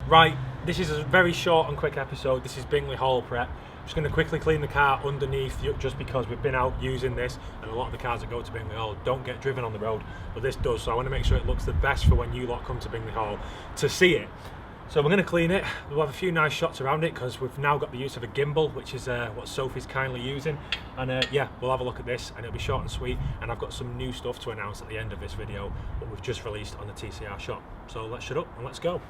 Right, this is a very short and quick episode. This is Bingley Hall prep. Just going to quickly clean the car underneath just because we've been out using this and a lot of the cars that go to Bingley Hall don't get driven on the road, but this does, so I want to make sure it looks the best for when you lot come to Bingley Hall to see it. So we're going to clean it. We'll have a few nice shots around it because we've now got the use of a gimbal, which is what Sophie's kindly using. And yeah, we'll have a look at this and it'll be short and sweet. And I've got some new stuff to announce at the end of this video, what we've just released on the TCR shop. So let's shut up and let's go.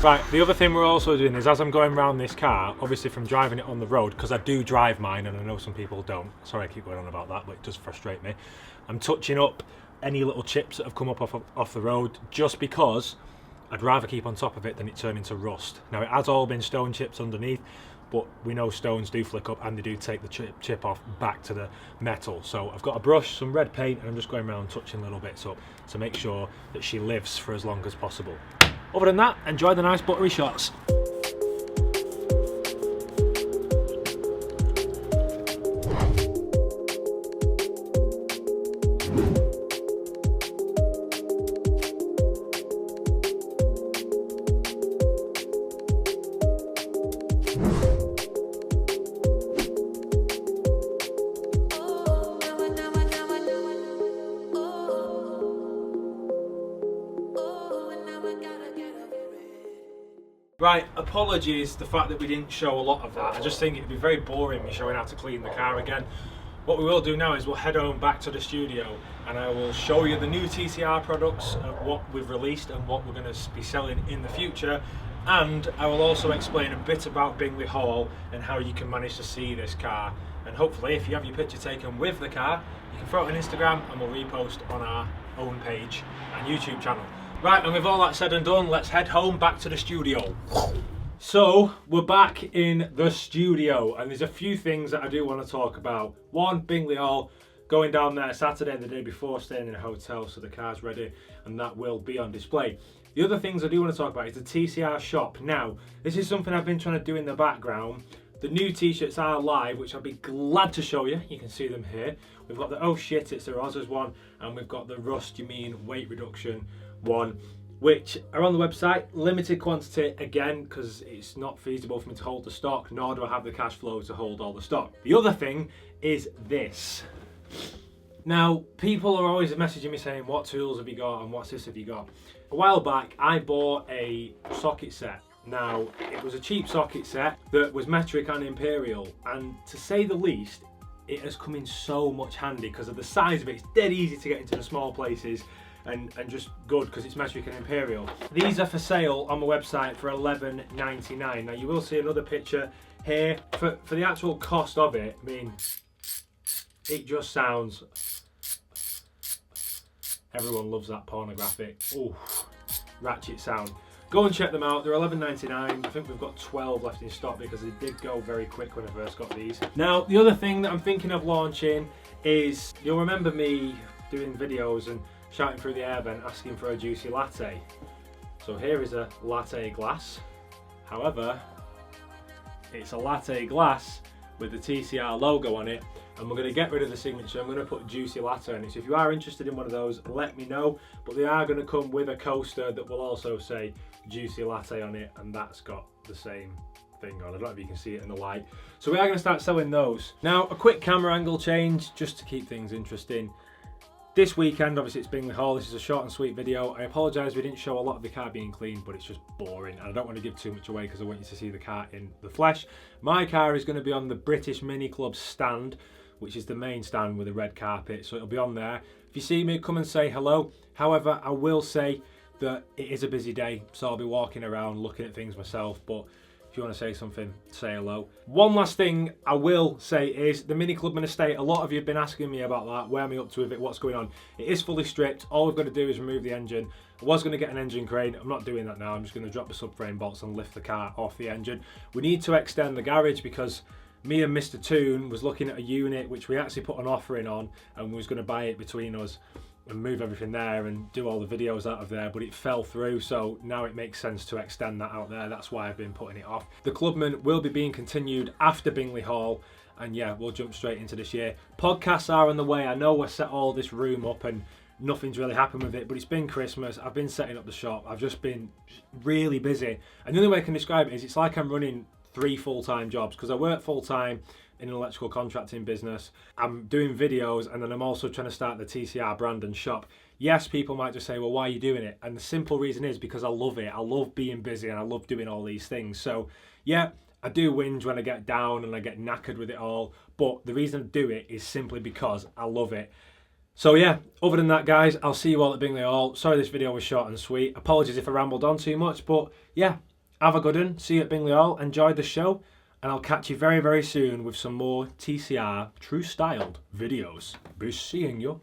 Right, the other thing we're also doing is as I'm going around this car, obviously from driving it on the road, because I do drive mine and I know some people don't, sorry I keep going on about that, but it does frustrate me, I'm touching up any little chips that have come up off the road just because I'd rather keep on top of it than it turn into rust. Now it has all been stone chips underneath, but we know stones do flick up and they do take the chip off back to the metal. So I've got a brush, some red paint, and I'm just going around touching little bits up to make sure that she lives for as long as possible. Other than that, enjoy the nice buttery shots. Right, apologies the fact that we didn't show a lot of that. I just think it'd be very boring me showing how to clean the car again. What we will do now is we'll head on back to the studio and I will show you the new TCR products, what we've released and what we're going to be selling in the future. And I will also explain a bit about Bingley Hall and how you can manage to see this car. And hopefully if you have your picture taken with the car, you can throw it on Instagram and we'll repost on our own page and YouTube channel. Right, and with all that said and done, let's head home back to the studio. So, we're back in the studio, and there's a few things that I do want to talk about. One, Bingley Hall, going down there Saturday the day before, staying in a hotel, so the car's ready, and that will be on display. The other things I do want to talk about is the TCR shop. Now, this is something I've been trying to do in the background. The new t-shirts are live, which I'll be glad to show you. You can see them here. We've got the oh shit, it's the Rozzers one, and we've got the rust, you mean weight reduction one, which are on the website. Limited quantity again because it's not feasible for me to hold the stock, nor do I have the cash flow to hold all the stock. The other thing is this. Now, people are always messaging me saying, what tools have you got and what's this have you got? A while back, I bought a socket set. Now, it was a cheap socket set that was metric and imperial, and to say the least, it has come in so much handy because of the size of it. It's dead easy to get into the small places. And just good because it's metric and imperial. These are for sale on my website for $11.99. Now you will see another picture here. For the actual cost of it, I mean, it just sounds, everyone loves that pornographic, ooh, ratchet sound. Go and check them out, they're $11.99. I think we've got 12 left in stock because they did go very quick when I first got these. Now, the other thing that I'm thinking of launching is, you'll remember me doing videos and shouting through the air vent asking for a juicy latte. So here is a latte glass. However, it's a latte glass with the TCR logo on it, and we're going to get rid of the signature. I'm going to put juicy latte on it. So if you are interested in one of those, let me know. But they are going to come with a coaster that will also say juicy latte on it, and that's got the same thing on. I don't know if you can see it in the light. So we are going to start selling those. Now, a quick camera angle change just to keep things interesting. This weekend, obviously it's Bingley Hall. This is a short and sweet video. I apologise we didn't show a lot of the car being cleaned, but it's just boring and I don't want to give too much away because I want you to see the car in the flesh. My car is going to be on the British Mini Club stand, which is the main stand with a red carpet, so it'll be on there. If you see me, come and say hello. However, I will say that it is a busy day, so I'll be walking around looking at things myself, but if you want to say something, say hello. One last thing I will say is the Mini Clubman estate. A lot of you have been asking me about that. Where am I up to with it? What's going on? It is fully stripped. All we've got to do is remove the engine. I was going to get an engine crane. I'm not doing that now. I'm just going to drop the subframe bolts and lift the car off the engine. We need to extend the garage because me and Mr. Toon was looking at a unit which we actually put an offer in on, and we was going to buy it between us and move everything there and do all the videos out of there, but it fell through, so now it makes sense to extend that out there. That's why I've been putting it off. The Clubman will be being continued after Bingley Hall, and yeah, we'll jump straight into this year. Podcasts are on the way. I know I set all this room up and nothing's really happened with it, but it's been Christmas. I've been setting up the shop. I've just been really busy, and the only way I can describe it is it's like I'm running 3 full-time jobs, because I work full-time in an electrical contracting business. I'm doing videos, and then I'm also trying to start the TCR brand and shop. Yes, people might just say, well, why are you doing it? And the simple reason is because I love it. I love being busy and I love doing all these things. So yeah, I do whinge when I get down and I get knackered with it all, but the reason I do it is simply because I love it. So yeah, other than that, guys, I'll see you all at Bingley Hall. Sorry this video was short and sweet. Apologies if I rambled on too much, but yeah, have a good one. See you at Bingley Hall. Enjoyed the show. And I'll catch you very, very soon with some more TCR True Styled videos. Be seeing you.